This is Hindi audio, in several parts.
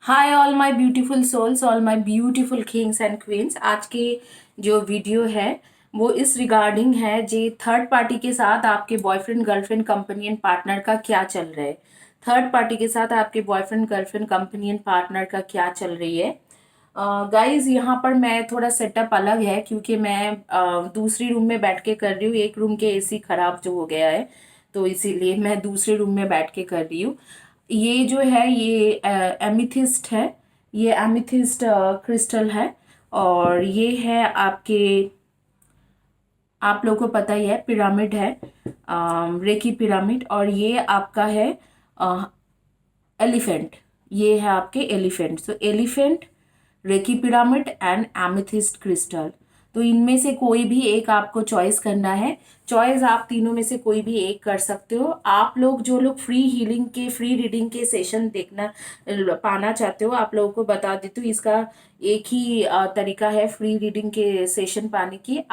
Hi all my beautiful souls, all my beautiful kings and queens. आज के जो वीडियो है वो इस रिगार्डिंग है जे थर्ड पार्टी के साथ आपके बॉयफ्रेंड गर्लफ्रेंड कंपनियन पार्टनर का क्या चल रहा है। थर्ड पार्टी के साथ आपके बॉयफ्रेंड गर्लफ्रेंड कंपनियन पार्टनर का क्या चल रही है। गाइज यहाँ पर मैं थोड़ा सेटअप अलग है क्योंकि मैं दूसरी रूम में बैठ के कर रही हूँ। एक रूम के एसी खराब जो हो गया है तो इसीलिए मैं दूसरे रूम में बैठ के कर रही हूँ। ये जो है ये एमिथिस्ट है। ये एमिथिस्ट क्रिस्टल है। और ये है आपके, आप लोगों को पता ही है, पिरामिड है, रेकी पिरामिड। और ये आपका है एलिफेंट। ये है आपके elephant. So elephant, reiki pyramid and amethyst crystal. तो इनमें से कोई भी एक आपको चॉइस करना है। चॉइस आप तीनों में से कोई भी एक कर सकते हो। आप लोग जो लोग फ्री हीलिंग के, फ्री रीडिंग के सेशन देखना पाना चाहते हो, आप लोगों को बता देती हूँ इसका एक ही तरीका है फ्री रीडिंग के सेशन पाने की।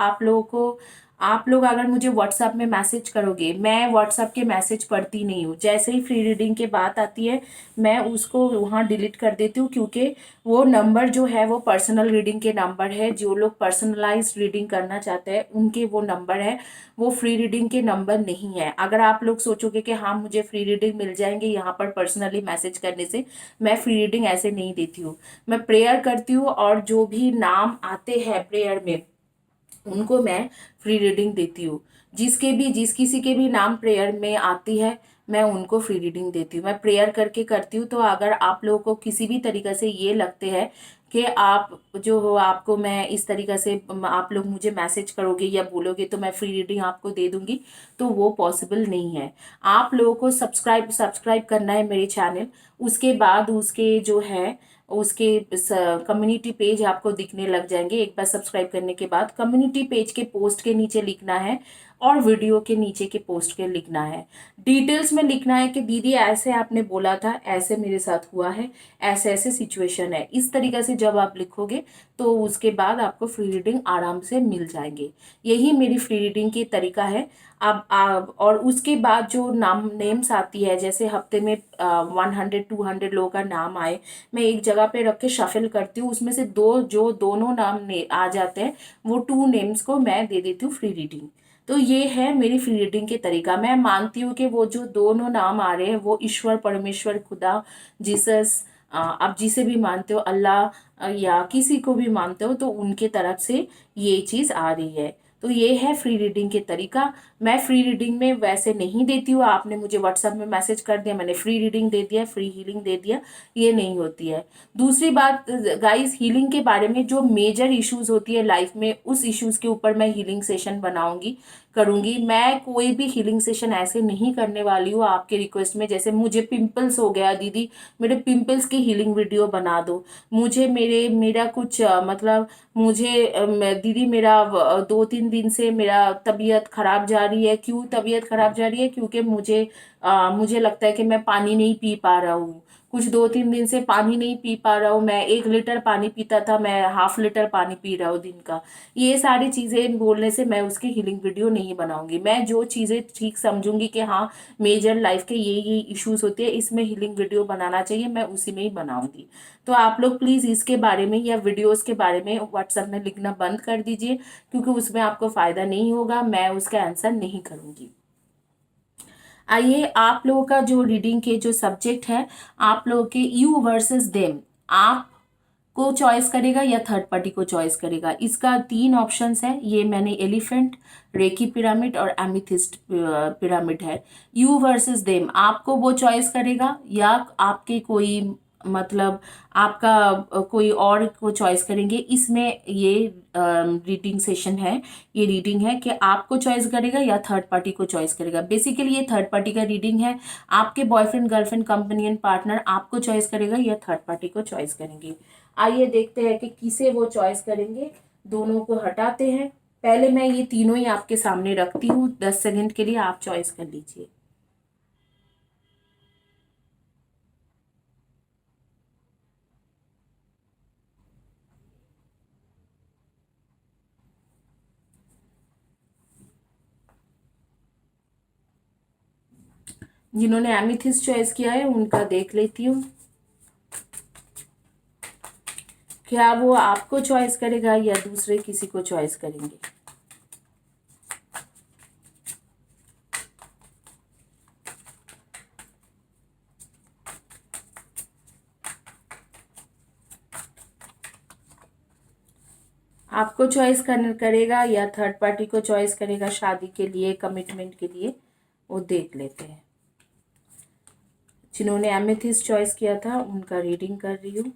आप लोग अगर मुझे व्हाट्सएप में मैसेज करोगे, मैं व्हाट्सएप के मैसेज पढ़ती नहीं हूँ। जैसे ही फ्री रीडिंग की बात आती है मैं उसको वहाँ डिलीट कर देती हूँ, क्योंकि वो नंबर जो है वो पर्सनल रीडिंग के नंबर है। जो लोग पर्सनलाइज्ड रीडिंग करना चाहते हैं उनके वो नंबर है, वो फ्री रीडिंग के नंबर नहीं है। अगर आप लोग सोचोगे कि हाँ मुझे फ्री रीडिंग मिल जाएंगे यहाँ पर पर्सनली मैसेज करने से, मैं फ्री रीडिंग ऐसे नहीं देती हूँ। मैं प्रेयर करती हूँ और जो भी नाम आते हैं प्रेयर में उनको मैं फ्री रीडिंग देती हूँ। जिस किसी के भी नाम प्रेयर में आती है मैं उनको फ्री रीडिंग देती हूँ। मैं प्रेयर करके करती हूँ। तो अगर आप लोगों को किसी भी तरीके से ये लगते हैं कि आप जो हो, आपको मैं इस तरीके से, आप लोग मुझे मैसेज करोगे या बोलोगे तो मैं फ्री रीडिंग आपको दे दूंगी, तो वो पॉसिबल नहीं है। आप लोगों को सब्सक्राइब सब्सक्राइब करना है मेरे चैनल। उसके बाद उसके जो है उसके कम्युनिटी पेज आपको दिखने लग जाएंगे। एक बार सब्सक्राइब करने के बाद कम्युनिटी पेज के पोस्ट के नीचे लिखना है और वीडियो के नीचे के पोस्ट के लिखना है। डिटेल्स में लिखना है कि दीदी ऐसे आपने बोला था, ऐसे मेरे साथ हुआ है, ऐसे ऐसे सिचुएशन है। इस तरीके से जब आप लिखोगे तो उसके बाद आपको फ्री रीडिंग आराम से मिल जाएंगे। यही मेरी फ्री रीडिंग की तरीका है। अब और उसके बाद जो नाम नेम्स आती है, जैसे हफ्ते में 100-200 लोगों का नाम आए, मैं एक जगह पे रख के शफल करती हूँ। उसमें से दो जो दोनों नाम ने आ जाते हैं वो 2 नेम्स को मैं दे देती हूँ फ्री रीडिंग। तो ये है मेरी फ्री रीडिंग के तरीका। मैं मानती हूँ कि वो जो दोनों नाम आ रहे हैं वो ईश्वर, परमेश्वर, खुदा, जीसस, आप जिसे भी मानते हो, अल्लाह, या किसी को भी मानते हो, तो उनके तरफ से ये चीज़ आ रही है। तो ये है फ्री रीडिंग के तरीका। मैं फ्री रीडिंग में वैसे नहीं देती हूँ, आपने मुझे व्हाट्सएप में मैसेज कर दिया मैंने फ्री रीडिंग दे दिया, फ्री हीलिंग दे दिया, ये नहीं होती है। दूसरी बात गाइस, हीलिंग के बारे में जो मेजर इश्यूज होती है लाइफ में, उस इश्यूज के ऊपर मैं हीलिंग सेशन बनाऊंगी, करूंगी। मैं कोई भी हीलिंग सेशन ऐसे नहीं करने वाली हूँ आपके रिक्वेस्ट में। जैसे मुझे पिंपल्स हो गया, दीदी मेरे पिंपल्स की हीलिंग वीडियो बना दो। मुझे मेरा कुछ मतलब मुझे दीदी मेरा 2-3 दिन से मेरा तबीयत खराब जा रही है। क्यों तबीयत खराब जा रही है? क्योंकि मुझे लगता है कि मैं पानी नहीं पी पा रहा हूँ। कुछ 2-3 दिन से पानी नहीं पी पा रहा हूँ। मैं 1 लीटर पानी पीता था, मैं हाफ लीटर पानी पी रहा हूँ दिन का। ये सारी चीजें बोलने से मैं उसकी हीलिंग वीडियो नहीं बनाऊंगी। मैं जो चीजें ठीक समझूंगी कि हाँ मेजर लाइफ के ये इश्यूज होते हैं, इसमें हीलिंग वीडियो बनाना चाहिए, मैं उसी में ही बनाऊंगी। तो आप लोग प्लीज इसके बारे में या वीडियोस के बारे में व्हाट्सएप में लिखना बंद कर दीजिए, क्योंकि उसमें आपको फायदा नहीं होगा, मैं उसका आंसर नहीं करूंगी। आइए, आप लोगों का जो रीडिंग के जो सब्जेक्ट है, आप लोगों के यू वर्सेस देम, आप को चॉइस करेगा या थर्ड पार्टी को चॉइस करेगा। इसका 3 ऑप्शंस है। ये मैंने एलिफेंट, रेकी पिरामिड और एमिथिस्ट पिरामिड है। यू वर्सेस देम, आपको वो चॉइस करेगा या आपके कोई मतलब आपका कोई और को चॉइस करेंगे। इसमें ये रीडिंग सेशन है, ये रीडिंग है कि आपको चॉइस करेगा या थर्ड पार्टी को चॉइस करेगा। बेसिकली ये थर्ड पार्टी का रीडिंग है। आपके बॉयफ्रेंड गर्लफ्रेंड कंपेनियन पार्टनर आपको चॉइस करेगा या थर्ड पार्टी को चॉइस करेंगे। आइए देखते हैं कि किसे वो चॉइस करेंगे। दोनों को हटाते हैं। पहले मैं ये तीनों ही आपके सामने रखती हूँ, 10 सेकंड के लिए आप चॉइस कर लीजिए। जिन्होंने एमिथिस चॉइस किया है उनका देख लेती हूँ। क्या वो आपको चॉइस करेगा या दूसरे किसी को चॉइस करेंगे? आपको चॉइस करेगा या थर्ड पार्टी को चॉइस करेगा शादी के लिए, कमिटमेंट के लिए, वो देख लेते हैं। जिन्होंने एमेथिस्ट चॉइस किया था उनका रीडिंग कर रही हूँ।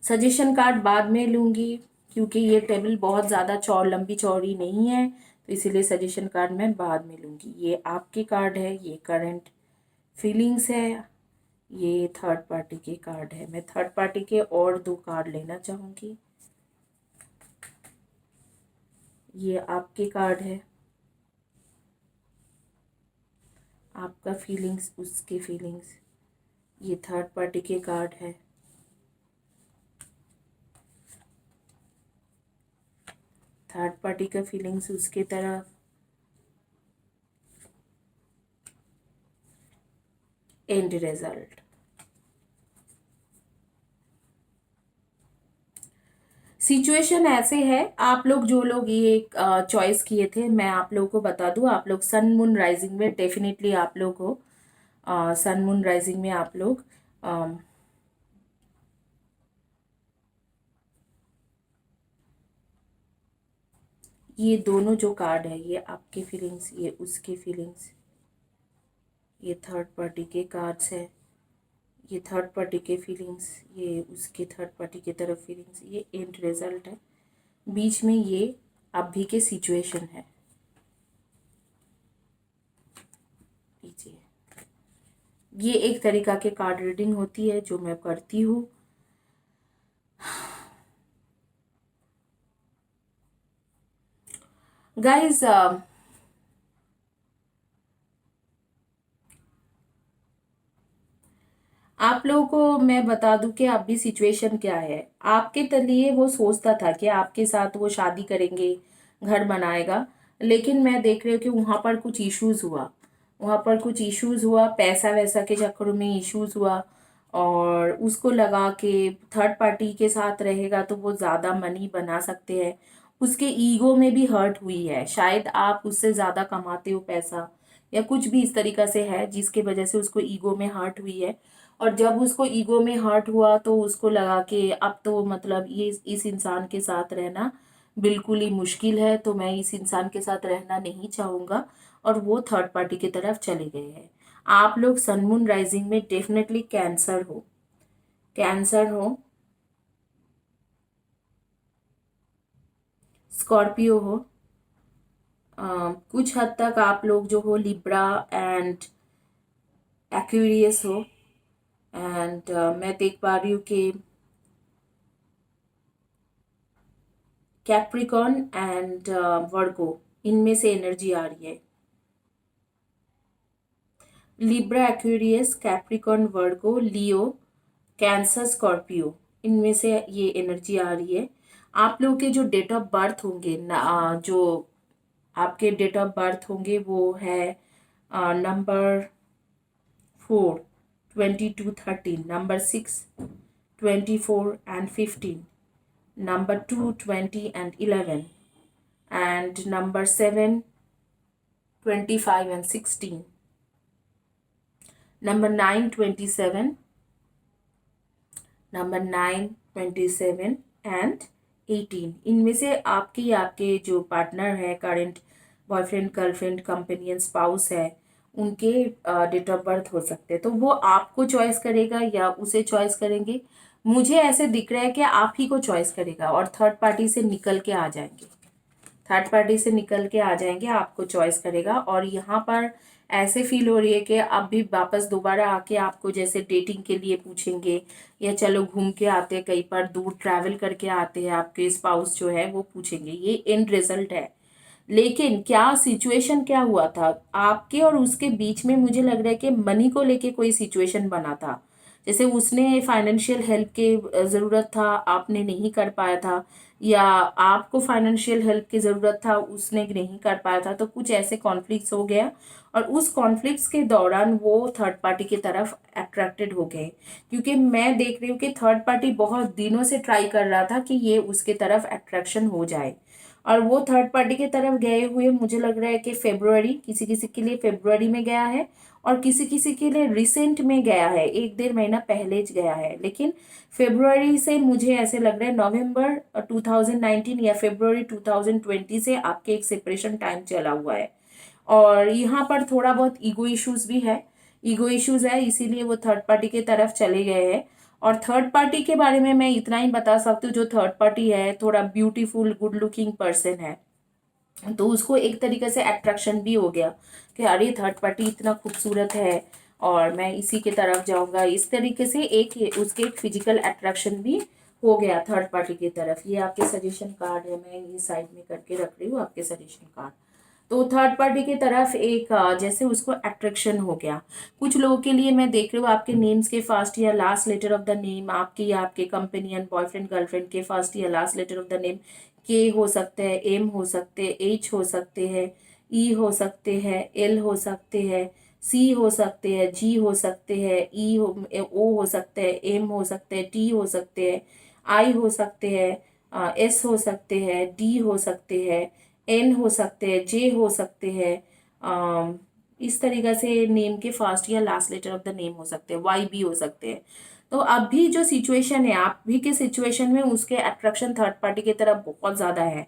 सजेशन कार्ड बाद में लूँगी क्योंकि ये टेबल बहुत ज़्यादा लंबी चौड़ी नहीं है, तो इसीलिए सजेशन कार्ड मैं बाद में लूँगी। ये आपके कार्ड है, ये करंट फीलिंग्स है, ये थर्ड पार्टी के कार्ड है। मैं थर्ड पार्टी के और 2 कार्ड लेना चाहूँगी। ये आपके कार्ड है, आपका फीलिंग्स, उसके फीलिंग्स। ये थर्ड पार्टी के कार्ड है, थर्ड पार्टी का फीलिंग्स उसके तरफ, एंड रिजल्ट। सिचुएशन ऐसे है, आप लोग जो लोग ये चॉइस किए थे, मैं आप लोगों को बता दूं, आप लोग सन मून राइजिंग में डेफिनेटली आप लोग हो। सन मून राइजिंग में आप लोग ये दोनों जो कार्ड है, ये आपके फीलिंग्स, ये उसके फीलिंग्स, ये थर्ड पार्टी के कार्ड्स है, ये थर्ड पार्टी के फीलिंग्स, ये उसके थर्ड पार्टी की तरफ फीलिंग्स, ये एंड रिजल्ट है। बीच में ये अभी के सिचुएशन है। लीजिए, ये एक तरीका के कार्ड रीडिंग होती है जो मैं करती हूँ। गाइस, आप लोगों को मैं बता दूं कि अभी सिचुएशन क्या है। आपके लिए वो सोचता था कि आपके साथ वो शादी करेंगे, घर बनाएगा, लेकिन मैं देख रही हूँ कि वहाँ पर कुछ इश्यूज हुआ, वहाँ पर कुछ इश्यूज हुआ, पैसा वैसा के चक्करों में इश्यूज हुआ, और उसको लगा कि थर्ड पार्टी के साथ रहेगा तो वो ज़्यादा मनी बना सकते हैं। उसके ईगो में भी हर्ट हुई है, शायद आप उससे ज़्यादा कमाते हो पैसा, या कुछ भी इस तरीका से है जिसकी वजह से उसको ईगो में हर्ट हुई है। और जब उसको ईगो में हर्ट हुआ तो उसको लगा कि अब तो मतलब ये इस इंसान के साथ रहना बिल्कुल ही मुश्किल है, तो मैं इस इंसान के साथ रहना नहीं चाहूँगा, और वो थर्ड पार्टी की तरफ चले गए हैं। आप लोग सन मून राइजिंग में डेफिनेटली कैंसर हो, कैंसर हो, स्कॉर्पियो हो, कुछ हद तक आप लोग जो हो लिब्रा एंड एक्वेरियस हो, एंड मैं देख पा रही हूँ कि कैप्रिकॉन एंड वर्गो, इनमें से एनर्जी आ रही है। लिब्रा, एक्वेरियस, कैप्रिकॉन, वर्गो, लियो, कैंसर, स्कॉर्पियो, इनमें से ये एनर्जी आ रही है। आप लोगों के जो डेट ऑफ बर्थ होंगे जो आपके डेट ऑफ बर्थ होंगे वो है number 4, 22, 13, number 6, 24 and 15, number 2, 20 and 11, and number 7, 25 and 16, number 9, 27, number 9, 27 and 18। इनमें से आपके जो पार्टनर है, current boyfriend, girlfriend, companion, spouse है, उनके डेट ऑफ बर्थ हो सकते हैं। तो वो आपको चॉइस करेगा या उसे चॉइस करेंगे? मुझे ऐसे दिख रहा है कि आप ही को चॉइस करेगा और थर्ड पार्टी से निकल के आ जाएंगे, थर्ड पार्टी से निकल के आ जाएंगे, आपको चॉइस करेगा। और यहाँ पर ऐसे फील हो रही है कि आप भी वापस दोबारा आके आपको जैसे डेटिंग के लिए पूछेंगे, या चलो घूम के आते हैं, कहीं पर दूर ट्रैवल करके आते हैं, आपके स्पाउस जो है वो पूछेंगे। ये एंड रिजल्ट है। लेकिन क्या सिचुएशन क्या हुआ था आपके और उसके बीच में? मुझे लग रहा है कि मनी को लेके कोई सिचुएशन बना था, जैसे उसने फाइनेंशियल हेल्प के ज़रूरत था, आपने नहीं कर पाया था, या आपको फाइनेंशियल हेल्प की ज़रूरत था, उसने नहीं कर पाया था, तो कुछ ऐसे कॉन्फ्लिक्ट्स हो गया और उस कॉन्फ्लिक्ट्स के दौरान वो थर्ड पार्टी की तरफ अट्रैक्टेड हो गए, क्योंकि मैं देख रही हूँ कि थर्ड पार्टी बहुत दिनों से ट्राई कर रहा था कि ये उसके तरफ अट्रैक्शन हो जाए, और वो थर्ड पार्टी की तरफ गए हुए मुझे लग रहा है कि फेब्रुवरी, किसी किसी के लिए फेब्रुवरी में गया है और किसी किसी के लिए रिसेंट में गया है, 1-1.5 महीना पहले गया है। लेकिन फेब्रुवरी से मुझे ऐसे लग रहा है नवंबर 2019 या फेब्रुवरी 2020 से आपके एक सेपरेशन टाइम चला हुआ है, और यहाँ पर थोड़ा बहुत ईगो इश्यूज भी है, ईगो इश्यूज है, इसीलिए वो थर्ड पार्टी की तरफ चले गए हैं। और थर्ड पार्टी के बारे में मैं इतना ही बता सकती हूँ, जो थर्ड पार्टी है थोड़ा ब्यूटीफुल गुड लुकिंग पर्सन है, तो उसको एक तरीके से अट्रैक्शन भी हो गया कि अरे थर्ड पार्टी इतना खूबसूरत है और मैं इसी की तरफ जाऊंगा, इस तरीके से एक उसके एक फिजिकल अट्रैक्शन भी हो गया थर्ड पार्टी की तरफ। ये आपके सजेशन कार्ड है, मैं ये साइड में करके रख रही हूँ आपके सजेशन कार्ड। तो थर्ड पार्टी की तरफ एक जैसे उसको अट्रैक्शन हो गया। कुछ लोगों के लिए मैं देख रही हूँ आपके नेम्स के फर्स्ट या last letter of the name, आपके या आपके कंपेनियन बॉयफ्रेंड गर्लफ्रेंड के फर्स्ट या last letter of the name के हो सकते हैं, एम हो सकते हैं, एच हो सकते हैं, ई हो सकते हैं, एल हो सकते हैं, सी हो सकते हैं, जी हो सकते हैं, ई हो, ओ हो सकते हैं, एम हो सकते हैं, टी हो सकते हैं, आई हो सकते हैं, एस हो सकते हैं, डी हो सकते हैं, एन हो सकते हैं, जे हो सकते हैं, इस तरीके से नेम के फर्स्ट या last letter of the name हो सकते हैं, वाई भी हो सकते हैं। तो अभी जो सिचुएशन है, आप भी के सिचुएशन में उसके अट्रैक्शन थर्ड पार्टी की तरफ बहुत ज़्यादा है,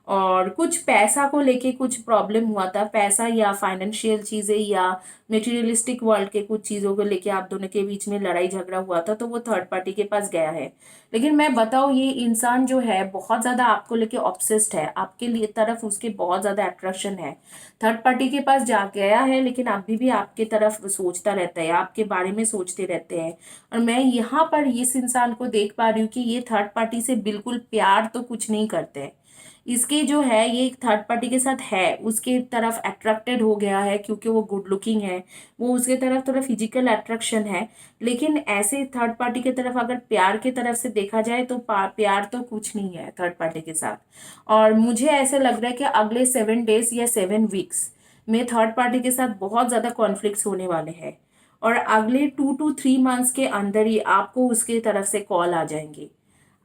और कुछ पैसा को लेके कुछ प्रॉब्लम हुआ था, पैसा या फाइनेंशियल चीज़ें या मटेरियलिस्टिक वर्ल्ड के कुछ चीज़ों को लेके आप दोनों के बीच में लड़ाई झगड़ा हुआ था, तो वो थर्ड पार्टी के पास गया है। लेकिन मैं बताऊँ, ये इंसान जो है बहुत ज़्यादा आपको लेके ऑब्सेस्ड है, आपके लिए तरफ उसके बहुत ज़्यादा अट्रैक्शन है, थर्ड पार्टी के पास जा गया है, लेकिन अभी भी आपके तरफ सोचता रहता है, आपके बारे में सोचते रहते हैं। और मैं यहाँ पर इस इंसान को देख पा रही हूँ कि ये थर्ड पार्टी से बिल्कुल प्यार तो कुछ नहीं करते, इसके जो है ये एक थर्ड पार्टी के साथ है, उसके तरफ अट्रैक्टेड हो गया है क्योंकि वो गुड लुकिंग है, वो उसके तरफ थोड़ा फिजिकल अट्रैक्शन है। लेकिन ऐसे थर्ड पार्टी की तरफ अगर प्यार की तरफ से देखा जाए तो प्यार तो कुछ नहीं है थर्ड पार्टी के साथ। और मुझे ऐसे लग रहा है कि अगले 7 डेज या 7 वीक्स में थर्ड पार्टी के साथ बहुत ज़्यादा कॉन्फ्लिक्ट्स होने वाले हैं, और अगले 2 to 3 मंथ्स के अंदर ही आपको उसके तरफ से कॉल आ जाएंगे।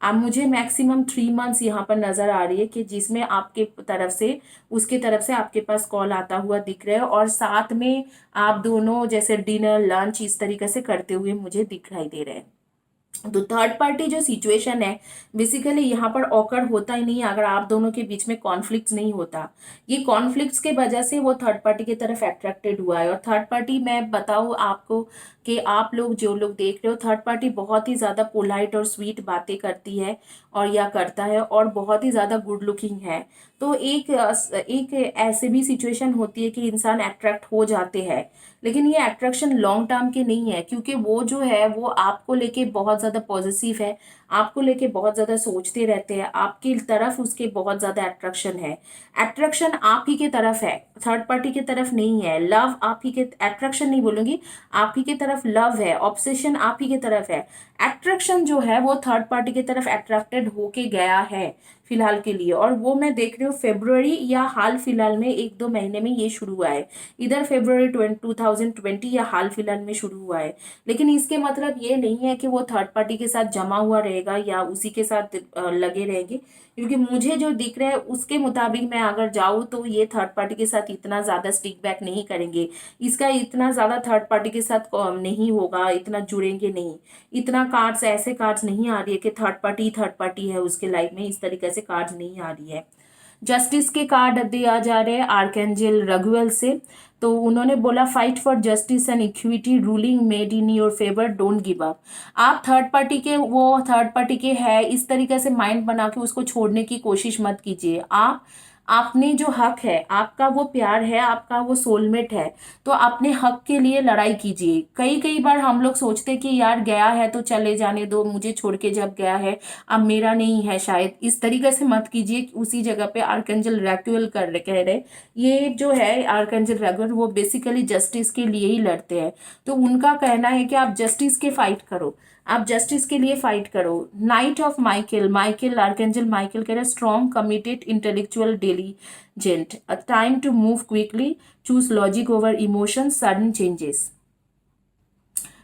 अब मुझे मैक्सिमम 3 मंथ्स यहाँ पर नजर आ रही है कि जिसमें आपके तरफ से उसके तरफ से आपके पास कॉल आता हुआ दिख रहा है, और साथ में आप दोनों जैसे डिनर लंच इस तरीके से करते हुए मुझे दिखाई दे रहे हैं। तो थर्ड पार्टी जो सिचुएशन है बेसिकली यहाँ पर ऑकर होता ही नहीं अगर आप दोनों के बीच में कॉन्फ्लिक्ट्स नहीं होता। ये कॉन्फ्लिक्ट्स के वजह से वो थर्ड पार्टी की तरफ अट्रैक्टेड हुआ है। और थर्ड पार्टी मैं बताऊँ आपको कि आप लोग जो लोग देख रहे हो, थर्ड पार्टी बहुत ही ज़्यादा पोलाइट और स्वीट बातें करती है और या करता है, और बहुत ही ज़्यादा गुड लुकिंग है। तो एक ऐसे भी सिचुएशन होती है कि इंसान अट्रैक्ट हो जाते हैं, लेकिन ये अट्रैक्शन लॉन्ग टर्म के नहीं है, क्योंकि वो जो है वो आपको लेके बहुत ज़्यादा पॉजिटिव है, आपको लेके बहुत ज़्यादा सोचते रहते हैं, आपकी तरफ उसके बहुत ज़्यादा अट्रैक्शन है। अट्रैक्शन आप ही की तरफ है, थर्ड पार्टी की तरफ नहीं है। लव आप ही के, अट्रैक्शन नहीं बोलूँगी, आप ही की तरफ लव है, ऑब्सेशन आप ही की तरफ है। अट्रैक्शन जो है वो थर्ड पार्टी की तरफ अट्रैक्टेड होके गया है फिलहाल के लिए, और वो मैं देख रही हूँ फेब्रुवरी या हाल फिलहाल में 1-2 महीने में ये शुरू हुआ है, इधर फेब्रुवरी 2020 या हाल फिलहाल में शुरू हुआ है। लेकिन इसके मतलब ये नहीं है कि वो थर्ड पार्टी के साथ जमा हुआ रहेगा या उसी के साथ लगे रहेंगे, क्योंकि मुझे जो दिख रहा है उसके मुताबिक मैं अगर जाऊँ तो ये थर्ड पार्टी के साथ इतना ज़्यादा स्टिक बैक नहीं करेंगे, इसका इतना ज़्यादा थर्ड पार्टी के साथ नहीं होगा, इतना जुड़ेंगे नहीं। इतना कार्ड्स, ऐसे कार्ड्स नहीं आ रही है कि थर्ड पार्टी है उसके लाइफ में, इस तरीके से कार्ड्स नहीं आ रही है। जस्टिस के कार्ड दिया जा रहे हैं आर्कएंजल रघुएल से। तो उन्होंने बोला fight for justice and equity, ruling made in your favour, don't give up. आप थर्ड पार्टी के, वो थर्ड पार्टी के है इस तरीके से माइंड बना के उसको छोड़ने की कोशिश मत कीजिए। आप अपने जो हक है, आपका वो प्यार है, आपका वो सोलमेट है, तो अपने हक के लिए लड़ाई कीजिए। कई कई बार हम लोग सोचते कि यार गया है तो चले जाने दो, मुझे छोड़ के जब गया है अब मेरा नहीं है शायद, इस तरीके से मत कीजिए। उसी जगह पे आर्कएंजल रैक्यूल कह रहे, ये जो है आर्कएंजल रैक्यूल वो बेसिकली जस्टिस के लिए ही लड़ते हैं, तो उनका कहना है कि आप जस्टिस के फाइट करो। आप जस्टिस के लिए फाइट करो। Knight of Michael, Michael archangel Michael कह रहे strong committed intellectual diligent, a time to move quickly, choose logic over emotion, sudden changes.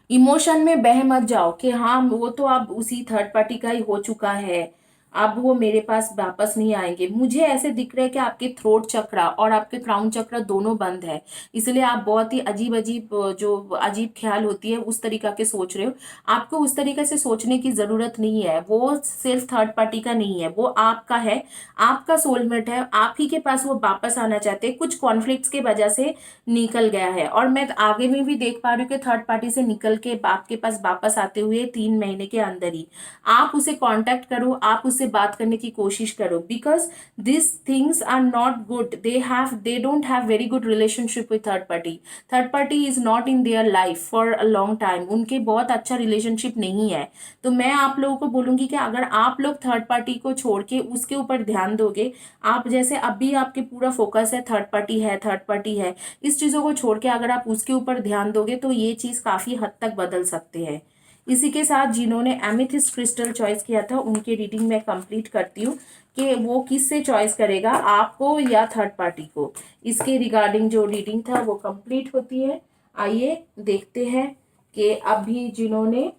Emotion में बह मत जाओ कि हाँ वो तो अब उसी थर्ड पार्टी का ही हो चुका है, अब वो मेरे पास वापस नहीं आएंगे। मुझे ऐसे दिख रहा है कि आपके थ्रोट चक्रा और आपके क्राउन चक्रा दोनों बंद है, इसलिए आप बहुत ही अजीब अजीब जो अजीब ख्याल होती है उस तरीका के सोच रहे हो। आपको उस तरीके से सोचने की जरूरत नहीं है, वो सिर्फ थर्ड पार्टी का नहीं है, वो आपका है, आपका सोलमेट है, आप ही के पास वो वापस आना चाहते हैं, कुछ कॉन्फ्लिक्ट्स की वजह से निकल गया है। और मैं आगे में भी देख पा रही हूँ कि थर्ड पार्टी से निकल के आपके पास वापस आते हुए 3 महीने के अंदर ही। आप उसे कांटेक्ट करो, आप उससे बात करने की कोशिश करो, because this things are not good, they don't have very good relationship with third party. Third party is not in their life for a long time, उनके बहुत अच्छा रिलेशनशिप नहीं है। तो मैं आप लोगों को बोलूंगी कि अगर आप लोग थर्ड पार्टी को छोड़ के उसके ऊपर ध्यान दोगे, आप जैसे अभी आपके पूरा फोकस है थर्ड पार्टी है, थर्ड पार्टी है, इस चीजों को छोड़ के अगर आप उसके ऊपर ध्यान दोगे तो ये चीज काफी हद तक बदल सकते हैं। इसी के साथ जिन्होंने एमेथिस्ट क्रिस्टल चॉइस किया था उनकी रीडिंग मैं कंप्लीट करती हूँ कि वो किससे चॉइस करेगा, आपको या थर्ड पार्टी को। इसके रिगार्डिंग जो रीडिंग था वो कंप्लीट होती है। आइए देखते हैं कि अभी जिन्होंने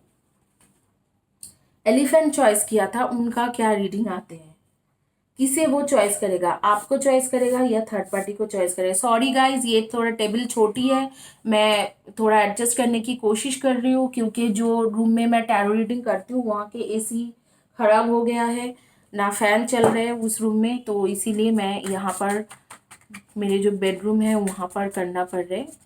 एलिफेंट चॉइस किया था उनका क्या रीडिंग आते हैं, किसे वो चॉइस करेगा, आपको चॉइस करेगा या थर्ड पार्टी को चॉइस करेगा। सॉरी गाइज, ये थोड़ा टेबल छोटी है, मैं थोड़ा एडजस्ट करने की कोशिश कर रही हूँ क्योंकि जो रूम में मैं टैरो रीडिंग करती हूँ वहाँ के एसी खराब हो गया है, ना फैन चल रहे हैं उस रूम में, तो इसीलिए मैं यहाँ पर मेरे जो बेडरूम है वहाँ पर करना पड़ रहा है।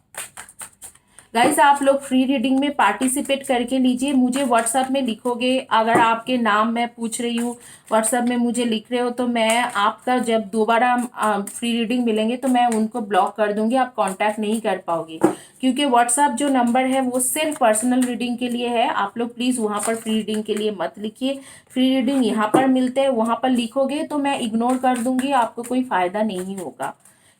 गाइस आप लोग फ्री रीडिंग में पार्टिसिपेट करके लीजिए, मुझे व्हाट्सएप में लिखोगे, अगर आपके नाम मैं पूछ रही हूँ व्हाट्सएप में मुझे लिख रहे हो तो मैं आपका जब दोबारा फ्री रीडिंग मिलेंगे तो मैं उनको ब्लॉक कर दूंगी, आप कांटेक्ट नहीं कर पाओगे, क्योंकि व्हाट्सएप जो नंबर है वो सिर्फ पर्सनल रीडिंग के लिए है। आप लोग प्लीज़ वहाँ पर फ्री रीडिंग के लिए मत लिखिए, फ्री रीडिंग यहाँ पर मिलते हैं, वहाँ पर लिखोगे तो मैं इग्नोर कर दूंगी, आपको कोई फ़ायदा नहीं होगा।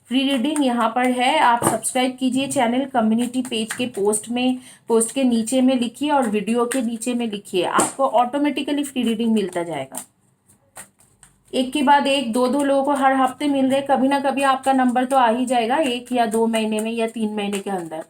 फ्री रीडिंग यहाँ पर है, आप सब्सक्राइब कीजिए चैनल, कम्युनिटी पेज के पोस्ट के नीचे में लिखिए और वीडियो के नीचे में लिखिए, आपको ऑटोमेटिकली फ्री रीडिंग मिलता जाएगा। एक के बाद एक दो दो लोगों को हर हफ्ते मिल रहे, कभी ना कभी आपका नंबर तो आ ही जाएगा 1 या 2 महीने में या 3 महीने के अंदर।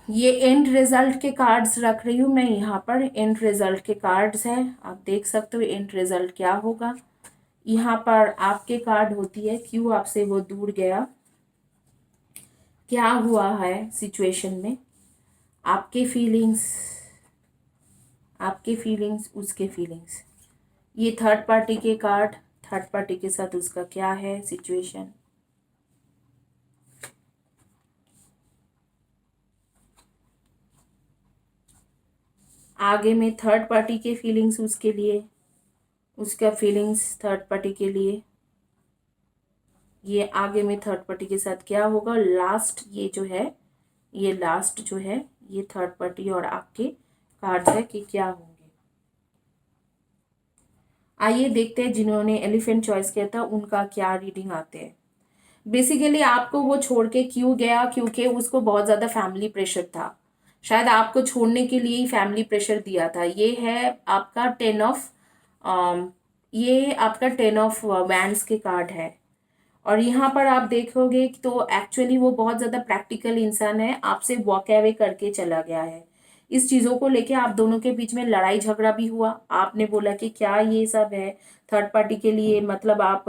ये एंड रिजल्ट के कार्ड्स रख रही हूँ मैं यहाँ पर, एंड रिजल्ट के कार्ड्स हैं, आप देख सकते हो एंड रिजल्ट क्या होगा। यहाँ पर आपके कार्ड होती है क्यों आपसे वो दूर गया, क्या हुआ है सिचुएशन में, आपके फीलिंग्स, आपके फीलिंग्स उसके फीलिंग्स। ये थर्ड पार्टी के कार्ड, थर्ड पार्टी के साथ उसका क्या है सिचुएशन। आगे में थर्ड पार्टी के फीलिंग्स उसके लिए, उसका फीलिंग्स थर्ड पार्टी के लिए, ये आगे में थर्ड पार्टी के साथ क्या होगा। लास्ट ये जो है, ये लास्ट जो है ये थर्ड पार्टी और आपके कार्ड्स है कि क्या होंगे। आइए देखते हैं जिन्होंने एलिफेंट चॉइस किया था उनका क्या रीडिंग आते हैं। बेसिकली आपको वो छोड़ के क्यों गया, क्योंकि उसको बहुत ज़्यादा फैमिली प्रेशर था, शायद आपको छोड़ने के लिए ही फैमिली प्रेशर दिया था। ये है आपका 10 ऑफ ये आपका 10 ऑफ वैंड्स के कार्ड है। और यहाँ पर आप देखोगे तो एक्चुअली वो बहुत ज़्यादा प्रैक्टिकल इंसान है, आपसे वॉक अवे करके चला गया है। इस चीज़ों को लेके आप दोनों के बीच में लड़ाई झगड़ा भी हुआ, आपने बोला कि क्या ये सब है थर्ड पार्टी के लिए, मतलब आप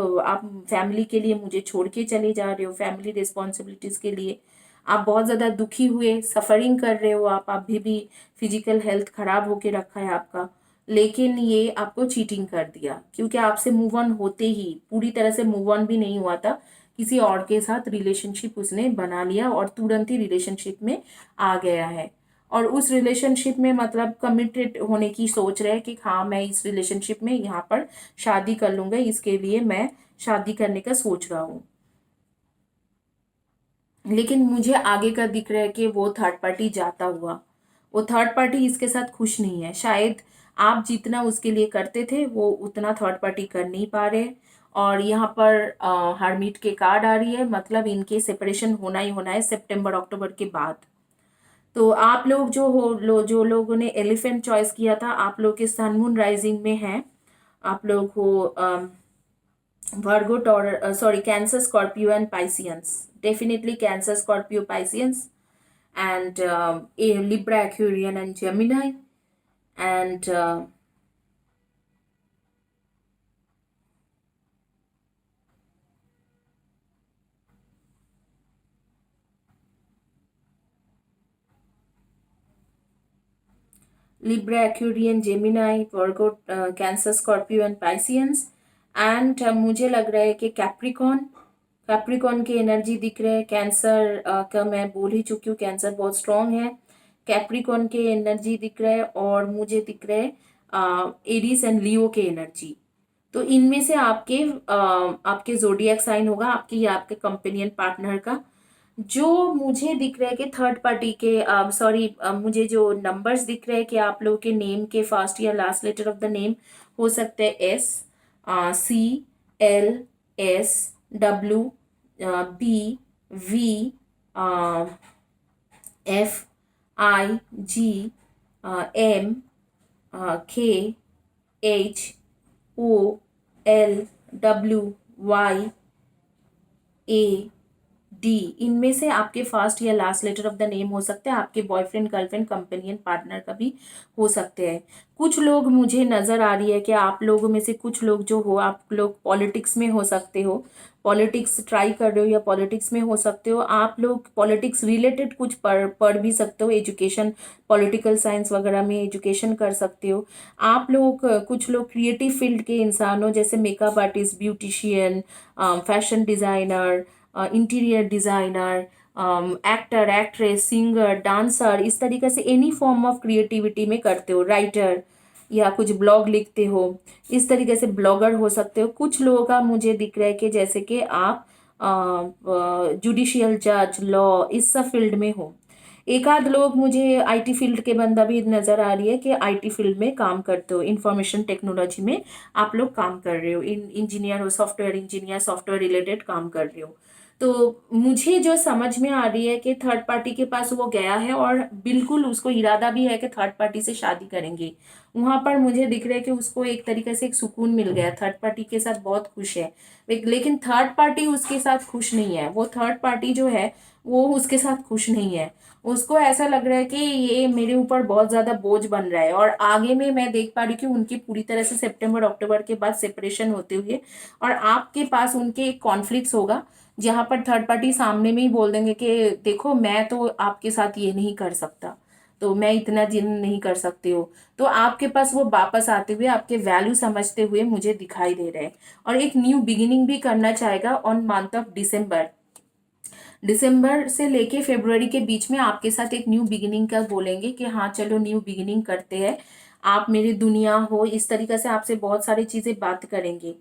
फैमिली के लिए मुझे छोड़ के चले जा रहे हो, फैमिली रिस्पॉन्सिबिलिटीज़ के लिए आप बहुत ज़्यादा दुखी हुए, सफरिंग कर रहे हो आप, अभी भी फिजिकल हेल्थ खराब होके रखा है आपका, लेकिन ये आपको चीटिंग कर दिया क्योंकि आपसे मूव ऑन होते ही, पूरी तरह से मूव ऑन भी नहीं हुआ था, किसी और के साथ रिलेशनशिप उसने बना लिया और तुरंत ही रिलेशनशिप में आ गया है। और उस रिलेशनशिप में मतलब कमिटेड होने की सोच रहे हैं कि हाँ मैं इस रिलेशनशिप में यहाँ पर शादी कर लूँगा, इसके लिए मैं शादी करने का सोच रहा हूँ। लेकिन मुझे आगे का दिख रहा है कि वो थर्ड पार्टी जाता हुआ, वो थर्ड पार्टी इसके साथ खुश नहीं है। शायद आप जितना उसके लिए करते थे वो उतना थर्ड पार्टी कर नहीं पा रहे। और यहाँ पर हरमिट के कार्ड आ रही है, मतलब इनके सेपरेशन होना ही होना है सितंबर अक्टूबर के बाद। तो आप लोग जो लोगों ने एलिफेंट चॉइस किया था, आप लोग के सन मून राइजिंग में है। आप लोग हो Virgo sorry Cancer Scorpio and Pisces, definitely Cancer Scorpio Pisces and a Libra, Aquarian, and Gemini, and Libra, Aquarian, Gemini, Virgo, Cancer, Scorpio and Pisceans, and मुझे लग रहा है कि कैप्रिकॉन की एनर्जी दिख रहा है। कैंसर का मैं बोल ही चुकी हूँ, कैंसर बहुत स्ट्रांग है। कैप्रिकॉन के एनर्जी दिख रहा है और मुझे दिख रहा है एरीज एंड लियो के एनर्जी। तो इनमें से आपके जोडिएक साइन होगा आपके या आपके कंपेनियन पार्टनर का। जो मुझे दिख रहा है कि थर्ड पार्टी के सॉरी मुझे जो नंबर्स दिख रहे हैं कि आप लोगों के नेम के फर्स्ट या last letter of the name हो सकते हैं S, CLSWBV, IGM, KH, OL, WY, D. इनमें से आपके फर्स्ट या last letter of the name हो सकते हैं। आपके बॉयफ्रेंड, गर्लफ्रेंड, कंपेनियन, पार्टनर का भी हो सकते हैं। कुछ लोग मुझे नज़र आ रही है कि आप लोगों में से कुछ लोग जो हो, आप लोग पॉलिटिक्स में हो सकते हो, पॉलिटिक्स ट्राई कर रहे हो या पॉलिटिक्स में हो सकते हो। आप लोग पॉलिटिक्स रिलेटेड कुछ पढ़ भी सकते हो, एजुकेशन, पॉलिटिकल साइंस वगैरह में एजुकेशन कर सकते हो। आप लोग कुछ लोग क्रिएटिव फील्ड के इंसान हो, जैसे makeup artist, beautician, fashion designer, interior designer, actor, actress, singer, dancer, इस तरीके से एनी फॉर्म ऑफ क्रिएटिविटी में करते हो, राइटर या कुछ ब्लॉग लिखते हो, इस तरीके से ब्लॉगर हो सकते हो। कुछ लोगों का मुझे दिख रहा है कि जैसे कि आप जुडिशियल जज, लॉ, इस सब फील्ड में हो। एक आध लोग मुझे आईटी फील्ड के बंदा भी नज़र आ रही है कि आईटी फील्ड में काम करते हो, इंफॉर्मेशन टेक्नोलॉजी में आप लोग काम कर रहे हो, इंजीनियर हो, सॉफ्टवेयर इंजीनियर, सॉफ्टवेयर रिलेटेड काम कर रहे हो। तो मुझे जो समझ में आ रही है कि थर्ड पार्टी के पास वो गया है और बिल्कुल उसको इरादा भी है कि थर्ड पार्टी से शादी करेंगे। वहां पर मुझे दिख रहा है कि उसको एक तरीके से एक सुकून मिल गया, थर्ड पार्टी के साथ बहुत खुश है। लेकिन थर्ड पार्टी उसके साथ खुश नहीं है। वो थर्ड पार्टी जो है वो उसके साथ खुश नहीं है। उसको ऐसा लग रहा है कि ये मेरे ऊपर बहुत ज्यादा बोझ बन रहा है। और आगे में मैं देख पा रही हूँ कि उनकी पूरी तरह से सितंबर अक्टूबर के बाद सेपरेशन होते हुए और आपके पास उनके एक कॉन्फ्लिक्ट होगा, जहां पर थर्ड पार्टी सामने में ही बोल देंगे कि देखो मैं तो आपके साथ ये नहीं कर सकता, तो मैं इतना जिन नहीं कर सकती हो। तो आपके पास वो वापस आते हुए आपके वैल्यू समझते हुए मुझे दिखाई दे रहे हैं और एक न्यू बिगिनिंग भी करना चाहेगा ऑन मंथ ऑफ दिसंबर से लेके फरवरी के बीच में आपके साथ एक न्यू बिगिनिंग का बोलेंगे कि हाँ चलो न्यू बिगिनिंग करते हैं, आप मेरी दुनिया हो, इस तरीके से आपसे बहुत सारी चीज़ें बात करेंगे।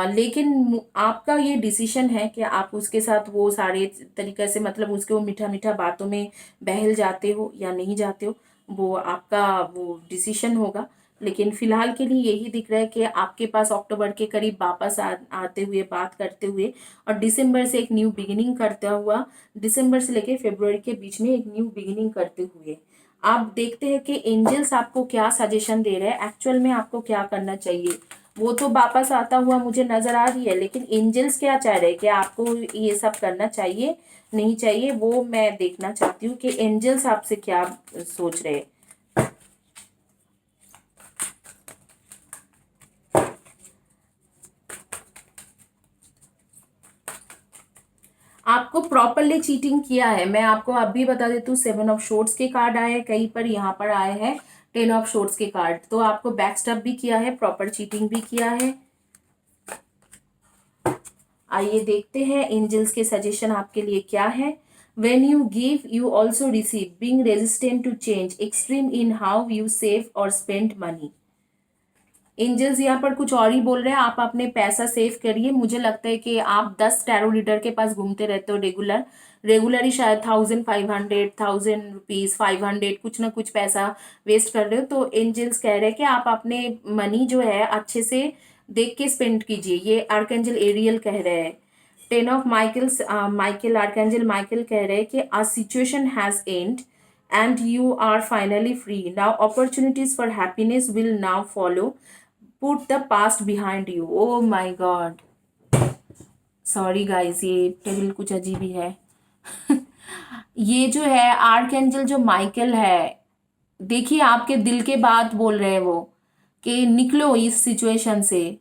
लेकिन आपका ये डिसीजन है कि आप उसके साथ वो सारे तरीके से मतलब उसके वो मीठा मीठा बातों में बहल जाते हो या नहीं जाते हो, वो आपका वो डिसीजन होगा। लेकिन फिलहाल के लिए यही दिख रहा है कि आपके पास अक्टूबर के करीब वापस आते हुए बात करते हुए और दिसंबर से एक न्यू बिगिनिंग करता हुआ, दिसंबर से लेके फरवरी के बीच में एक न्यू बिगिनिंग करते हुए आप देखते हैं कि एंजल्स आपको क्या सजेशन दे रहे हैं, एक्चुअल में आपको क्या करना चाहिए। वो तो वापस आता हुआ मुझे नजर आ रही है, लेकिन एंजल्स क्या चाह रहे हैं कि आपको ये सब करना चाहिए नहीं चाहिए, वो मैं देखना चाहती हूँ कि एंजल्स आपसे क्या सोच रहे हैं। आपको प्रॉपरली चीटिंग किया है। मैं आपको अभी बता देती हूँ, 7 ऑफ शॉर्ट्स के कार्ड आए हैं, कहीं पर यहाँ पर आए हैं 10 ऑफ शॉर्ट्स के कार्ड। तो आपको बैकस्टैप भी किया है, प्रॉपर चीटिंग भी किया है। आइए देखते हैं एंजल्स के सजेशन आपके लिए क्या है। When you give, you also receive. Being resistant to change, extreme in how you save or spend money. Angels यहाँ पर कुछ और ही बोल रहे हैं, आप अपने पैसा सेव करिए। मुझे लगता है कि आप 10 टैरो रीडर के पास घूमते रहते हो रेगुलर ही, शायद 1500, 1000 रुपीज, 500 कुछ ना कुछ पैसा वेस्ट कर रहे हो। तो एंजल्स कह रहे हैं कि आप अपने मनी जो है अच्छे से देख के स्पेंड कीजिए, ये आर्कएंजल एरियल कह रहे हैं। 10 ऑफ माइकल, आर्कएंजल माइकल कह रहे हैं कि a situation has end and you are finally free. Now opportunities for happiness will now follow. Put the past behind you. Oh my God. Sorry guys, ये टेबल कुछ अजीब ही है। ये जो है आर्कएंजल जो माइकल है, देखिए आपके दिल के बात बोल रहे हैं वो, कि निकलो इस सिचुएशन से।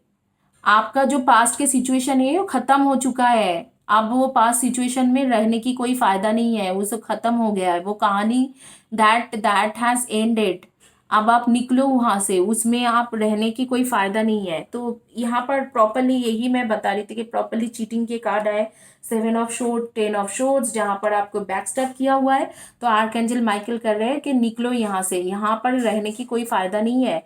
आपका जो पास्ट के सिचुएशन है वो खत्म हो चुका है। अब वो पास्ट सिचुएशन में रहने की कोई फायदा नहीं है, वो सब खत्म हो गया है, वो कहानी दैट हैज एंडेड। अब आप निकलो वहां से, उसमें आप रहने की कोई फायदा नहीं है। तो यहाँ पर प्रॉपरली यही मैं बता रही थी कि प्रॉपरली चीटिंग के कार्ड आए, 7 ऑफ शोर्ड, 10 ऑफ शोर्ड्स, जहाँ पर आपको बैकस्टैप किया हुआ है। तो आर्कएंजल माइकल कर रहे हैं कि निकलो यहाँ से, यहाँ पर रहने की कोई फायदा नहीं है।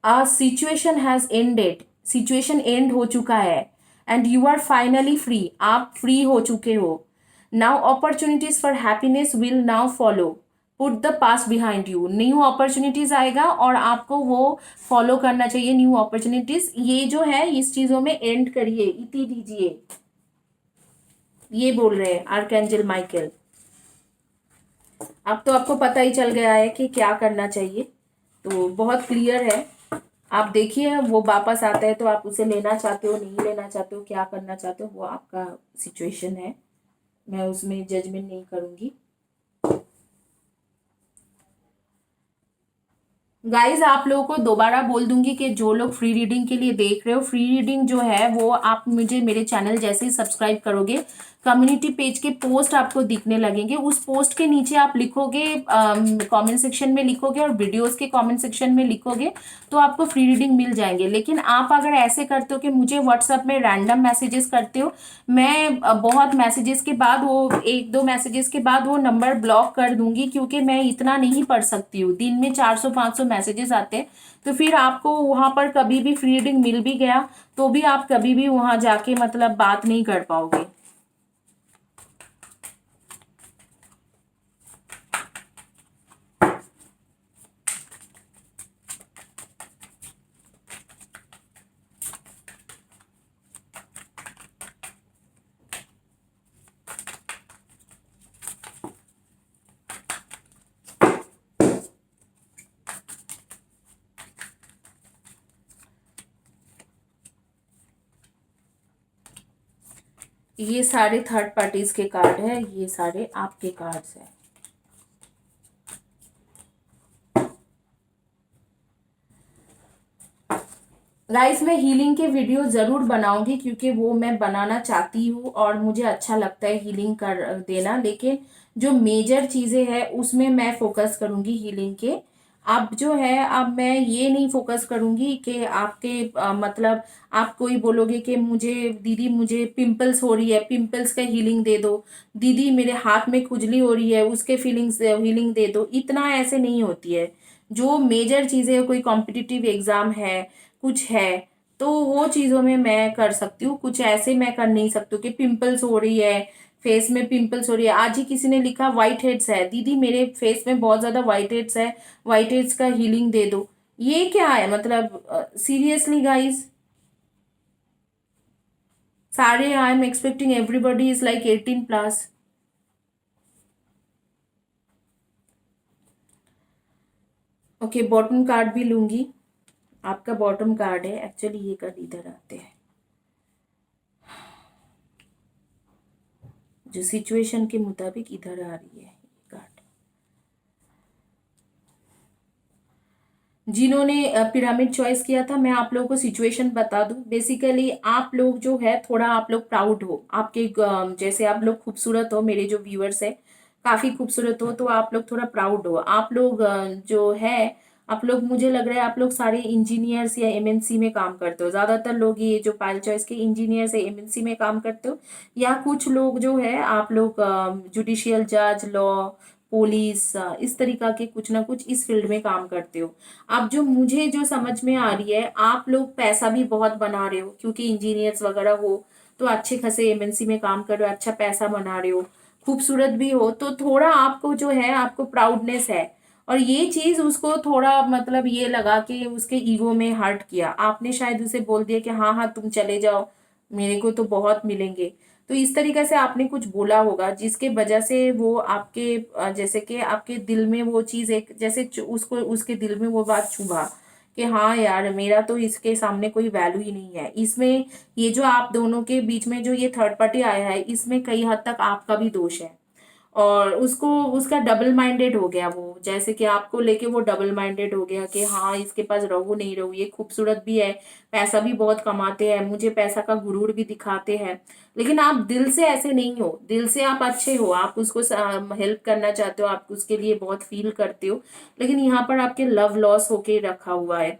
A situation has ended, situation end हो चुका है, and you are finally free, आप फ्री हो चुके हो। Now opportunities for happiness will now follow. Put the past behind you, new opportunities आएगा और आपको वो फॉलो करना चाहिए, न्यू अपॉर्चुनिटीज। ये जो है इस चीजों में एंड करिए, इति दीजिए, ये बोल रहे हैं आर्कएंजल माइकल। अब तो आपको पता ही चल गया है कि क्या करना चाहिए, तो बहुत क्लियर है। आप देखिए वो वापस आता है तो आप उसे लेना चाहते हो, नहीं लेना चाहते हो, क्या करना चाहते हो, वो आपका सिचुएशन है, मैं उसमें जजमेंट नहीं करूंगी। गाइज आप लोगों को दोबारा बोल दूंगी कि जो लोग फ्री रीडिंग के लिए देख रहे हो, फ्री रीडिंग जो है वो आप मुझे मेरे चैनल जैसे ही सब्सक्राइब करोगे, कम्युनिटी पेज के पोस्ट आपको दिखने लगेंगे। उस पोस्ट के नीचे आप लिखोगे, कमेंट सेक्शन में लिखोगे और वीडियोस के कमेंट सेक्शन में लिखोगे, तो आपको फ्री रीडिंग मिल जाएंगे। लेकिन आप अगर ऐसे करते हो कि मुझे व्हाट्सएप में रैंडम मैसेजेस करते हो, मैं बहुत मैसेजेस के बाद, वो 1-2 मैसेजेस के बाद वो नंबर ब्लॉक कर दूंगी, क्योंकि मैं इतना नहीं पढ़ सकती हूँ। दिन में 400-500 मैसेजेस आते हैं, तो फिर आपको वहां पर कभी भी फ्री रीडिंग मिल भी गया तो भी आप कभी भी वहां जाके मतलब बात नहीं कर पाओगे। ये सारे थर्ड पार्टीज के कार्ड है, ये सारे आपके कार्ड्स हैं। गाइस मैं हीलिंग के वीडियो ज़रूर बनाऊंगी, क्योंकि वो मैं बनाना चाहती हूँ और मुझे अच्छा लगता है हीलिंग कर देना। लेकिन जो मेजर चीज़ें हैं उसमें मैं फोकस करूंगी हीलिंग के। अब जो है, अब मैं ये नहीं फोकस करूंगी कि आपके मतलब आप कोई बोलोगे कि मुझे दीदी मुझे पिंपल्स हो रही है, पिंपल्स का हीलिंग दे दो, दीदी मेरे हाथ में खुजली हो रही है उसके फीलिंग्स हीलिंग दे दो, इतना ऐसे नहीं होती है। जो मेजर चीज़ें, कोई कॉम्पिटिटिव एग्जाम है, कुछ है, तो वो चीज़ों में मैं कर सकती हूँ। कुछ ऐसे मैं कर नहीं सकती हूँ कि पिंपल्स हो रही है, फेस में पिंपल्स हो रही है। आज ही किसी ने लिखा वाइट हेड्स है, दीदी मेरे फेस में बहुत ज़्यादा वाइट हेड्स है, वाइट हेड्स का हीलिंग दे दो। ये क्या है मतलब, सीरियसली गाइज। सारे I am expecting everybody is like 18+। Okay, bottom card भी लूंगी। आपका बॉटम कार्ड है एक्चुअली, ये कार्ड इधर आते हैं, जो सिचुएशन के मुताबिक इधर आ रही है कार्ड। जिन्होंने पिरामिड चॉइस किया था, मैं आप लोगों को सिचुएशन बता दूं। बेसिकली आप लोग जो है थोड़ा आप लोग प्राउड हो, आपके जैसे आप लोग खूबसूरत हो, मेरे जो व्यूअर्स है काफी खूबसूरत हो, तो आप लोग थोड़ा प्राउड हो। आप लोग जो है, आप लोग, मुझे लग रहा है आप लोग सारे इंजीनियर्स या एमएनसी में काम करते हो। ज्यादातर लोग ये जो पायल चॉइस के इंजीनियर्स है एमएनसी में काम करते हो, या कुछ लोग जो है आप लोग जुडिशियल जज, लॉ, पुलिस, इस तरीका के कुछ ना कुछ इस फील्ड में काम करते हो। अब जो मुझे जो समझ में आ रही है, आप लोग पैसा भी बहुत बना रहे हो, क्योंकि इंजीनियर्स वगैरह हो तो अच्छे खासे एमएनसी में काम कर रहे हो, अच्छा पैसा बना रहे हो, खूबसूरत भी हो, तो थोड़ा आपको जो है आपको प्राउडनेस है। और ये चीज उसको थोड़ा मतलब ये लगा कि उसके ईगो में हर्ट किया, आपने शायद उसे बोल दिया कि हाँ हाँ तुम चले जाओ, मेरे को तो बहुत मिलेंगे। तो इस तरीके से आपने कुछ बोला होगा जिसके वजह से वो आपके जैसे कि आपके दिल में वो चीज एक जैसे उसको उसके दिल में वो बात चुभा कि हाँ यार मेरा तो इसके सामने कोई वैल्यू ही नहीं है। इसमें ये जो आप दोनों के बीच में जो ये थर्ड पार्टी आया है, इसमें कई हद तक आपका भी दोष है। और उसको उसका डबल माइंडेड हो गया वो, जैसे कि आपको लेके वो डबल माइंडेड हो गया कि हाँ इसके पास रहूं नहीं रहूं, ये खूबसूरत भी है, पैसा भी बहुत कमाते हैं, मुझे पैसा का गुरूर भी दिखाते हैं। लेकिन आप दिल से ऐसे नहीं हो, दिल से आप अच्छे हो, आप उसको हेल्प करना चाहते हो, आप उसके लिए बहुत फील करते हो। लेकिन यहाँ पर आपके लव लॉस होके रखा हुआ है।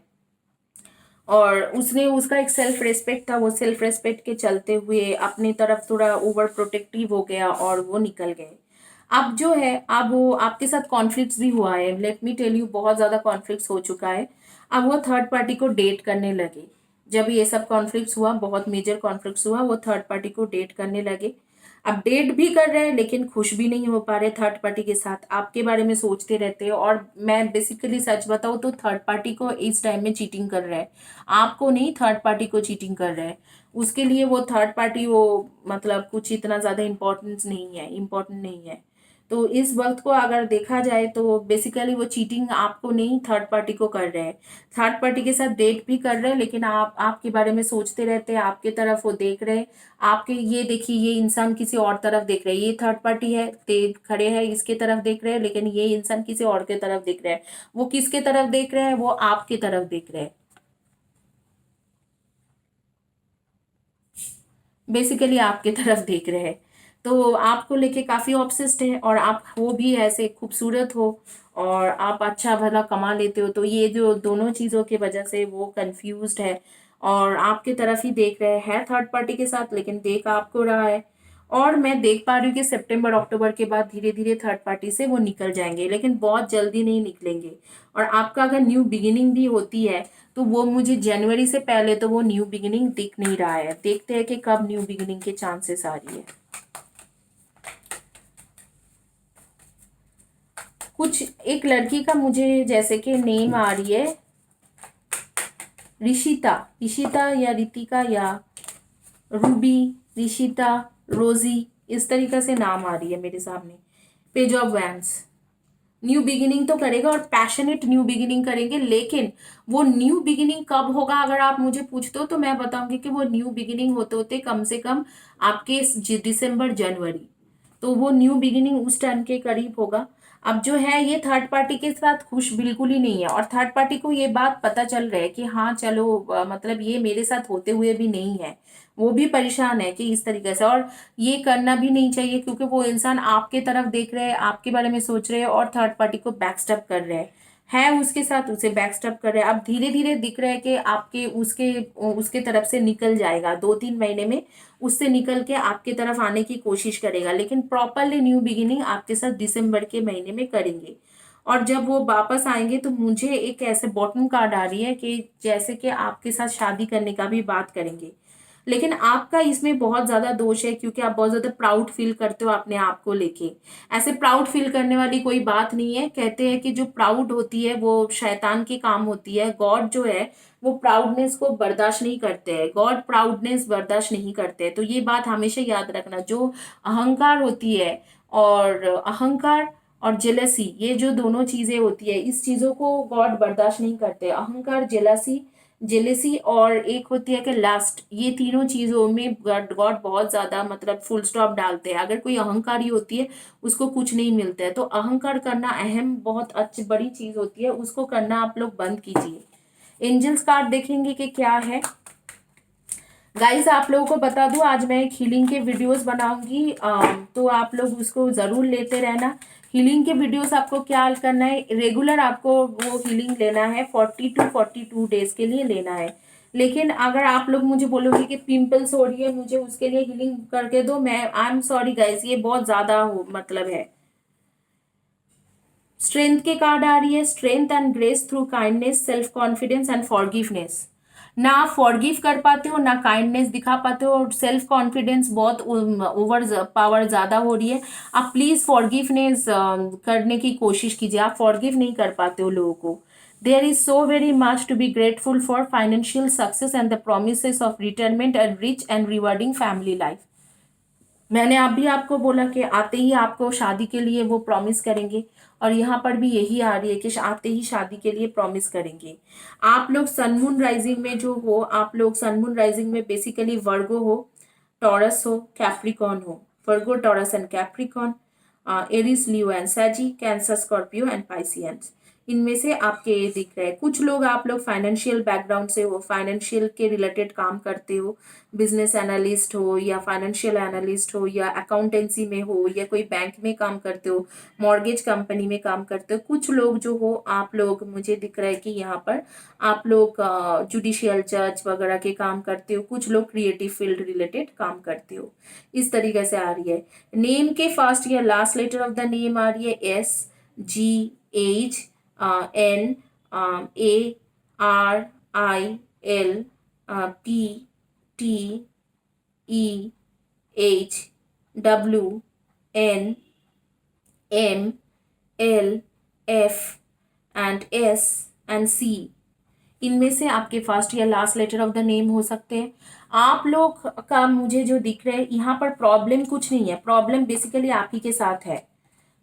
और उसने उसका एक सेल्फ रेस्पेक्ट था, वो सेल्फ रेस्पेक्ट के चलते हुए अपनी तरफ थोड़ा ओवर प्रोटेक्टिव हो गया और वो निकल गए। अब जो है, अब वो आपके साथ कॉन्फ्लिक्ट्स भी हुआ है, लेट मी टेल यू, बहुत ज़्यादा कॉन्फ्लिक्ट्स हो चुका है। अब वो थर्ड पार्टी को डेट करने लगे। जब ये सब कॉन्फ्लिक्ट्स हुआ, बहुत मेजर कॉन्फ्लिक्ट्स हुआ, वो थर्ड पार्टी को डेट करने लगे। अब डेट भी कर रहे हैं लेकिन खुश भी नहीं हो पा रहे थर्ड पार्टी के साथ, आपके बारे में सोचते रहते हैं। और मैं बेसिकली सच बताऊं तो थर्ड पार्टी को इस टाइम में चीटिंग कर रहा है, आपको नहीं, थर्ड पार्टी को चीटिंग कर रहा है। उसके लिए वो थर्ड पार्टी वो मतलब कुछ इतना ज़्यादा इम्पोर्टेंस नहीं है, इम्पोर्टेंट नहीं है। तो इस वक्त को अगर देखा जाए तो बेसिकली वो चीटिंग आपको नहीं, थर्ड पार्टी को कर रहे हैं। थर्ड पार्टी के साथ डेट भी कर रहे हैं लेकिन आप आपके बारे में सोचते रहते हैं, आपके तरफ वो देख रहे हैं। आपके ये देखिए, ये इंसान किसी और तरफ देख रहे हैं, ये थर्ड पार्टी है, देख खड़े हैं इसके तरफ देख रहे हैं, लेकिन ये इंसान किसी और के तरफ देख रहे हैं। वो किसके तरफ देख रहे हैं? वो आपकी तरफ देख रहे हैं, बेसिकली आपके तरफ देख रहे हैं। तो आपको लेके काफी ऑब्सेस्ड है, और आप हो भी ऐसे खूबसूरत हो और आप अच्छा भला कमा लेते हो, तो ये जो दोनों चीजों की वजह से वो कंफ्यूज्ड है और आपके तरफ ही देख रहे हैं थर्ड पार्टी के साथ, लेकिन देख आपको रहा है। और मैं देख पा रही हूँ कि सितंबर अक्टूबर के बाद धीरे धीरे थर्ड पार्टी से वो निकल जाएंगे, लेकिन बहुत जल्दी नहीं निकलेंगे। और आपका अगर न्यू बिगिनिंग भी होती है तो वो मुझे जनवरी से पहले तो वो न्यू बिगिनिंग दिख नहीं रहा है। देखते हैं कि कब न्यू बिगिनिंग के चांसेस आ रही है। कुछ एक लड़की का मुझे जैसे कि नेम आ रही है, ऋषिता, ऋषिता या रितिका या रूबी, ऋषिता, रोजी, इस तरीके से नाम आ रही है मेरे सामने। Page of vents, new beginning तो करेगा और पैशनेट न्यू बिगिनिंग करेंगे, लेकिन वो न्यू बिगिनिंग कब होगा अगर आप मुझे पूछते हो तो मैं बताऊंगी कि वो न्यू बिगिनिंग होते होते कम से कम आपके दिसंबर जनवरी, तो वो न्यू बिगिनिंग उस टाइम के करीब होगा। अब जो है ये थर्ड पार्टी के साथ खुश बिल्कुल ही नहीं है, और थर्ड पार्टी को ये बात पता चल रहा है कि हाँ चलो मतलब ये मेरे साथ होते हुए भी नहीं है, वो भी परेशान है कि इस तरीके से। और ये करना भी नहीं चाहिए क्योंकि वो इंसान आपके तरफ देख रहे हैं, आपके बारे में सोच रहे हैं और थर्ड पार्टी को बैकस्टेप कर रहे हैं, है उसके साथ उसे बैकस्टेप कर रहे हैं। अब धीरे धीरे दिख रहा है कि आपके उसके उसके तरफ से निकल जाएगा, 2-3 महीने में उससे निकल के आपके तरफ आने की कोशिश करेगा, लेकिन प्रॉपरली न्यू बिगिनिंग आपके साथ दिसंबर के महीने में करेंगे। और जब वो वापस आएंगे तो मुझे एक ऐसे बॉटम कार्ड आ रही है कि जैसे कि आपके साथ शादी करने का भी बात करेंगे। लेकिन आपका इसमें बहुत ज्यादा दोष है क्योंकि आप बहुत ज्यादा प्राउड फील करते हो अपने आप को लेके। ऐसे प्राउड फील करने वाली कोई बात नहीं है, कहते हैं कि जो प्राउड होती है वो शैतान की काम होती है। गॉड जो है वो प्राउडनेस को बर्दाश्त नहीं करते हैं, गॉड प्राउडनेस बर्दाश्त नहीं करते हैं। तो ये बात हमेशा याद रखना, जो अहंकार होती है और अहंकार और जेलसी, ये जो दोनों चीजें होती है, इस चीजों को गॉड बर्दाश्त नहीं करते। अहंकार, जेलेसी और एक होती है कि लास्ट, ये तीनों चीजों में गॉड गॉड बहुत ज्यादा मतलब फुल स्टॉप डालते हैं। अगर कोई अहंकारी होती है उसको कुछ नहीं मिलता है, तो अहंकार करना अहम बहुत अच्छी बड़ी चीज होती है, उसको करना आप लोग बंद कीजिए। एंजल्स कार्ड देखेंगे कि क्या है। गाइस आप लोगों को बता दूं, आज मैं एक हीलिंग के वीडियोस बनाऊंगी, तो आप लोग उसको जरूर लेते रहना। हीलिंग के वीडियोस आपको क्या करना है, रेगुलर आपको वो हीलिंग लेना है, 40 to 42 डेज के लिए लेना है। लेकिन अगर आप लोग मुझे बोलोगे कि पिंपल्स हो रही है मुझे उसके लिए हीलिंग करके दो, मैं आई एम सॉरी गाइस, ये बहुत ज्यादा हो मतलब है, स्ट्रेंथ के कार्ड आ रही है, strength and grace through kindness, self confidence and forgiveness. ना आप फॉरगिव कर पाते हो, ना काइंडनेस दिखा पाते हो, और सेल्फ कॉन्फिडेंस बहुत ओवर पावर ज़्यादा हो रही है। आप प्लीज़ फॉरगिवनेस करने की कोशिश कीजिए, आप फॉरगिव नहीं कर पाते हो लोगों को। There is so very much to be grateful for financial success and the promise of retirement and rich and rewarding family life. मैंने अभी आपको बोला कि आते ही आपको शादी के लिए वो प्रॉमिस करेंगे, और यहाँ पर भी यही आ रही है कि आते ही शादी के लिए प्रॉमिस करेंगे। आप लोग सनमून राइजिंग में जो हो, आप लोग सनमून राइजिंग में बेसिकली वर्गो हो, टॉरस हो, कैप्रिकॉन हो, Virgo Taurus and Capricorn, Aries Leo and Sagi, Cancer Scorpio and Pisces, इनमें से आपके ये दिख रहे हैं। कुछ लोग आप लोग फाइनेंशियल बैकग्राउंड से हो, फाइनेंशियल के रिलेटेड काम करते हो, बिजनेस एनालिस्ट हो या फाइनेंशियल एनालिस्ट हो या अकाउंटेंसी में हो या कोई बैंक में काम करते हो, मॉर्गेज कंपनी में काम करते हो। कुछ लोग जो हो आप लोग, मुझे दिख रहा है कि यहाँ पर आप लोग जुडिशियल जज वगैरह के काम करते हो, कुछ लोग क्रिएटिव फील्ड रिलेटेड काम करते हो। इस तरीके से आ रही है। नेम के फर्स्ट या last letter of the name आ रही है S, G, H, N, A, R, I, L, P, T, E, H, W, N, M, L, F and S and C. इनमें से आपके फर्स्ट या last letter of the name हो सकते हैं। आप लोग का मुझे जो दिख रहा है यहाँ पर प्रॉब्लम कुछ नहीं है, प्रॉब्लम बेसिकली आप ही के साथ है,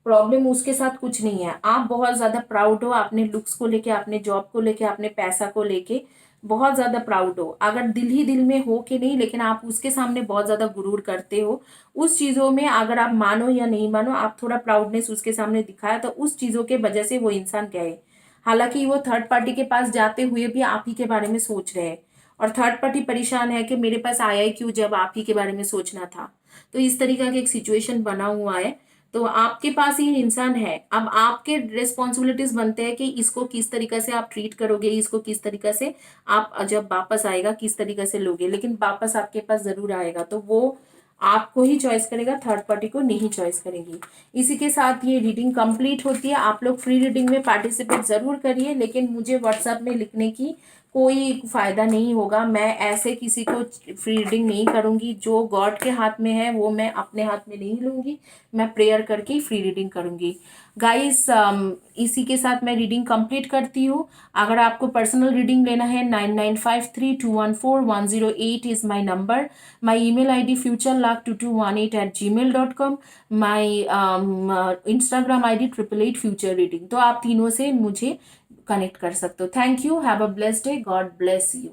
प्रॉब्लम उसके साथ कुछ नहीं है। आप बहुत ज़्यादा प्राउड हो अपने लुक्स को लेके, अपने जॉब को लेके, अपने पैसा को लेके बहुत ज़्यादा प्राउड हो। अगर दिल ही दिल में हो कि नहीं, लेकिन आप उसके सामने बहुत ज़्यादा गुरूर करते हो उस चीज़ों में। अगर आप मानो या नहीं मानो, आप थोड़ा प्राउडनेस उसके सामने दिखाया तो उस चीज़ों के वजह से वो इंसान गए। हालांकि वो थर्ड पार्टी के पास जाते हुए भी आप ही के बारे में सोच रहे हैं, और थर्ड पार्टी परेशान है कि मेरे पास आया ही क्यों जब आप ही के बारे में सोचना था। तो इस तरीका का एक सिचुएशन बना हुआ है। तो आपके पास ये इंसान है, अब आपके रिस्पॉन्सिबिलिटीज बनते हैं कि इसको किस तरीके से आप ट्रीट करोगे, इसको किस तरीके से आप जब वापस आएगा किस तरीके से लोगे, लेकिन वापस आपके पास जरूर आएगा। तो वो आपको ही चॉइस करेगा, थर्ड पार्टी को नहीं चॉइस करेगी। इसी के साथ ये रीडिंग कंप्लीट होती है। आप लोग फ्री रीडिंग में पार्टिसिपेट जरूर करिए, लेकिन मुझे व्हाट्सएप में लिखने की कोई फायदा नहीं होगा। मैं ऐसे किसी को फ्री रीडिंग नहीं करूंगी, जो गॉड के हाथ में है वो मैं अपने हाथ में नहीं लूंगी, मैं प्रेयर करके फ्री रीडिंग करूंगी। गाइस, इसी के साथ मैं रीडिंग कंप्लीट करती हूँ। अगर आपको पर्सनल रीडिंग लेना है 9953214108 is my number. My email ID futurelove2218@gmail.com। My Instagram ID 888future reading। तो आप तीनों से मुझे कनेक्ट कर सकते हो। Thank you, have a blessed day, God bless you.